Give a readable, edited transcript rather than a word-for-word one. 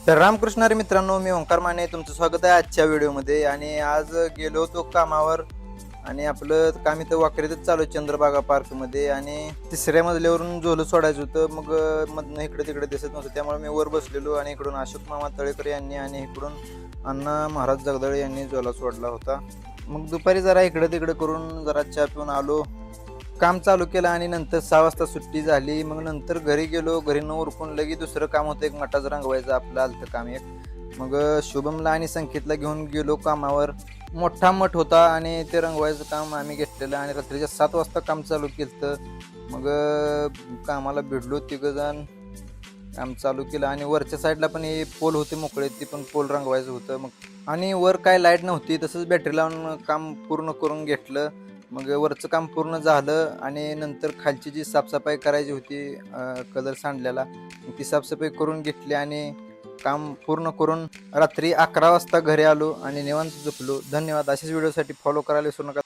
तर रामकृष्ण हरी मित्रांनो, मी ओंकार माने तुमचं स्वागत आहे आजच्या व्हिडिओमध्ये. आणि आज गेलो होतो कामावर आणि आपलं काम इथं वाकरीतच चालू आहे चंद्रभागा पार्कमध्ये. आणि तिसऱ्या मजल्यावरून झोलं सोडायचं होतं. मग मधनं इकडे तिकडे दिसत नव्हतं, त्यामुळे मी वर बसलेलो आणि इकडून अशोक मामा तळेकर यांनी आणि इकडून अण्णा महाराज जगदळे यांनी झोला सोडला होता. मग दुपारी जरा इकडे तिकडे करून जरा चहा पिऊन आलो, काम चालू केलं आणि नंतर 6 वाजता सुट्टी झाली. मग नंतर घरी गेलो. घरी न उरकून लगी दुसरं काम होतं, एक मठाचं रंगवायचं आपलं आलतं काम एक. मग शुभमला आणि संकेतला घेऊन गेलो कामावर. मोठा मठ होता आणि ते रंगवायचं काम आम्ही घेतलेलं आणि रात्रीच्या 7 वाजता काम चालू केलं. मग कामाला भिडलो, तिघंजण काम चालू केलं. आणि वरच्या साईडला पण हे पोल होते मोकळे, ती पण पोल रंगवायचं होतं. मग आणि वर काय लाईट नव्हती, तसंच बॅटरी लावून काम पूर्ण करून घेतलं. मग वरचं काम पूर्ण झालं आणि नंतर खालची जी साफसफाई करायची होती, कलर सांडलेला, ती साफसफाई करून घेतली आणि काम पूर्ण करून रात्री 11 वाजता घरी आलो आणि निवांत झोपलो. धन्यवाद. अशाच व्हिडिओसाठी फॉलो करायला विसरू नका.